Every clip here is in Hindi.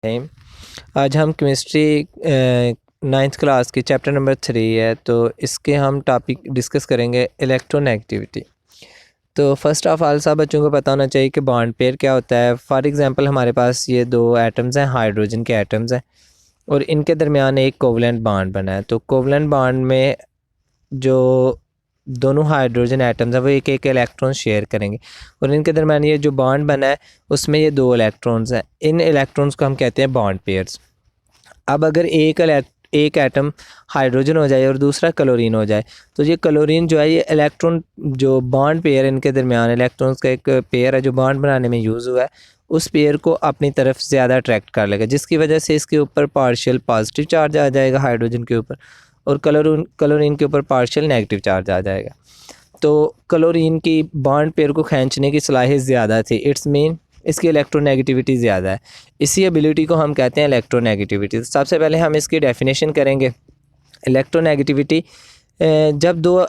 टाइम। आज हम केमिस्ट्री नाइन्थ क्लास की चैप्टर नंबर 3 है, तो इसके हम टॉपिक डिस्कस करेंगे इलेक्ट्रोनेगेटिविटी। तो फर्स्ट ऑफ ऑल सब बच्चों को पता होना चाहिए कि बॉन्ड पेयर क्या होता है। फॉर एग्जांपल हमारे पास ये दो एटम्स हैं, हाइड्रोजन के एटम्स हैं, और इनके दरमियान एक कोवलेंट बॉन्ड बना है। तो कोवलेंट बॉन्ड में जो दोनों हाइड्रोजन एटम्स हैं वो एक एक इलेक्ट्रॉन शेयर करेंगे, और इनके दरमियान ये जो बॉन्ड बना है उसमें ये दो इलेक्ट्रॉन्स हैं। इन इलेक्ट्रॉन्स को हम कहते हैं बॉन्ड पेयर्स। अब अगर एक एटम हाइड्रोजन हो जाए और दूसरा क्लोरीन हो जाए, तो ये क्लोरीन जो है ये इलेक्ट्रॉन जो बॉन्ड पेयर इनके दरमियान इलेक्ट्रॉन्स का एक पेयर है जो बॉन्ड बनाने में यूज़ हुआ है, उस पेयर को अपनी तरफ ज़्यादा अट्रैक्ट कर लेगा, जिसकी वजह से इसके ऊपर पार्शियल पॉजिटिव चार्ज आ जाएगा हाइड्रोजन के ऊपर, और क्लोरीन के ऊपर पार्शियल नेगेटिव चार्ज आ जाएगा। तो क्लोरीन की बॉन्ड पेयर को खींचने की सलाहियत ज़्यादा थी, इट्स मीन इसकी इलेक्ट्रोनेगेटिविटी ज़्यादा है। इसी एबिलिटी को हम कहते हैं इलेक्ट्रोनेगेटिविटी। सबसे पहले हम इसकी डेफिनेशन करेंगे। इलेक्ट्रोनेगेटिविटी जब दो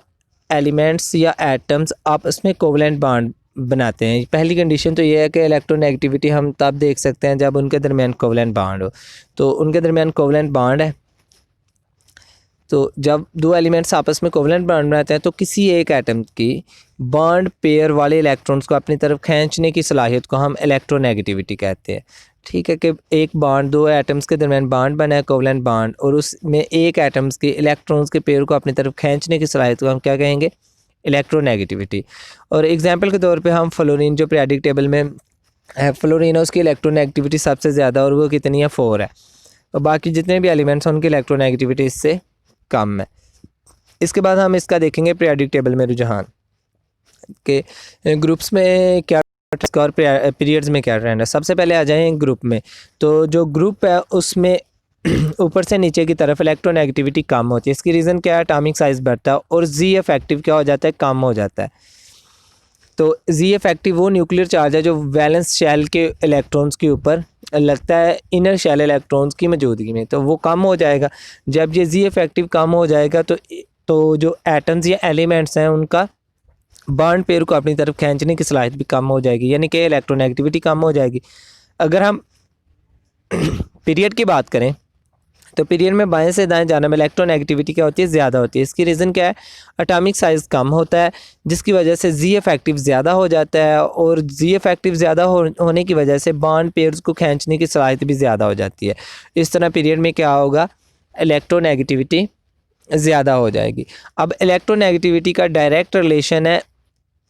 एलिमेंट्स या एटम्स आपस में कोवलेंट बॉन्ड बनाते हैं। पहली कंडीशन तो ये है कि इलेक्ट्रोनेगेटिविटी हम तब देख सकते हैं जब उनके दरमियान कोवलेंट बॉन्ड हो। तो उनके दरमियान कोवलेंट बॉन्ड है, तो जब दो एलिमेंट्स आपस में कोवलेंट बॉन्ड बनाते हैं तो किसी एक एटम की बॉन्ड पेयर वाले इलेक्ट्रॉन्स को अपनी तरफ खींचने की सलाहियत को हम इलेक्ट्रोनेगेटिविटी कहते हैं। ठीक है कि एक बॉन्ड, दो एटम्स के दरमियान बॉन्ड बना है कोवलेंट बॉन्ड, और उसमें एक एटम्स के इलेक्ट्रॉन्स के पेयर को अपनी तरफ खींचने की सलाहियत को हम क्या कहेंगे? इलेक्ट्रोनेगेटिविटी। और एग्जाम्पल के तौर पर हम फ्लोरीन जो पीरियोडिक टेबल में है, फ्लोरीन है उसकी इलेक्ट्रोनेगेटिविटी सबसे ज़्यादा, और वो कितनी है? 4 है। और बाकी जितने भी एलिमेंट्स हैं उनकी इलेक्ट्रोनेगेटिविटी इससे कम है। इसके बाद हम इसका देखेंगे पीरियोडिक टेबल में रुझान के ग्रुप्स में क्या और पीरियड्स में क्या ट्रेंड है। सबसे पहले आ जाएं ग्रुप में। तो जो ग्रुप है उसमें ऊपर से नीचे की तरफ इलेक्ट्रोनेगेटिविटी कम होती है। इसकी रीज़न क्या है? एटॉमिक साइज़ बढ़ता है और जी इफेक्टिव क्या हो जाता है? कम हो जाता है। तो जी इफेक्टिव वो न्यूक्लियर चार्ज है जो वैलेंस शेल के इलेक्ट्रॉन्स के ऊपर लगता है इनर शेल इलेक्ट्रॉन्स की मौजूदगी में, तो वो कम हो जाएगा। जब ये जी इफेक्टिव कम हो जाएगा तो जो एटम्स या एलिमेंट्स हैं उनका बॉन्ड पेयर को अपनी तरफ खींचने की सलाहियत भी कम हो जाएगी, यानी कि इलेक्ट्रोनेगेटिविटी कम हो जाएगी। अगर हम पीरियड की बात करें तो पीरियड में बाएं से दाएं जाने में इलेक्ट्रोनेगेटिविटी क्या होती है? ज़्यादा होती है। इसकी रीज़न क्या है? एटॉमिक साइज़ कम होता है, जिसकी वजह से जी इफेक्टिव ज़्यादा हो जाता है, और जी इफेक्टिव ज़्यादा होने की वजह से बॉन्ड पेयर्स को खींचने की सलाहियत भी ज़्यादा हो जाती है। इस तरह पीरियड में क्या होगा? इलेक्ट्रोनेगेटिविटी ज़्यादा हो जाएगी। अब इलेक्ट्रोनेगेटिविटी का डायरेक्ट रिलेशन है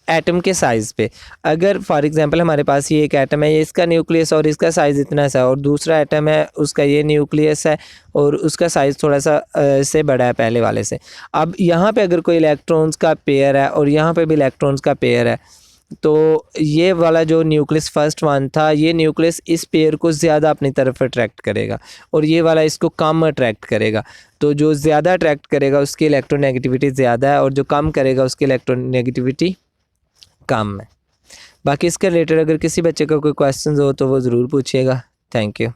एटम के साइज़ पे। अगर फॉर एग्जांपल हमारे पास ये एक एटम है, ये इसका न्यूक्लियस और इसका साइज़ इतना सा, और दूसरा एटम है उसका ये न्यूक्लियस है और उसका साइज़ थोड़ा सा से बड़ा है पहले वाले से। अब यहाँ पे अगर कोई इलेक्ट्रॉन्स का पेयर है और यहाँ पे भी इलेक्ट्रॉन्स का पेयर है, तो ये वाला जो न्यूक्लियस फर्स्ट वन था, ये न्यूक्लियस इस पेयर को ज़्यादा अपनी तरफ अट्रैक्ट करेगा और ये वाला इसको कम अट्रैक्ट करेगा। तो जो ज़्यादा अट्रैक्ट करेगा उसकी इलेक्ट्रोनेगेटिविटी ज़्यादा है, और जो कम करेगा उसकी इलेक्ट्रोनेगेटिविटी कम है। बाकी इसके रिलेटेड अगर किसी बच्चे का कोई क्वेश्चन हो तो वो ज़रूर पूछिएगा। Thank you.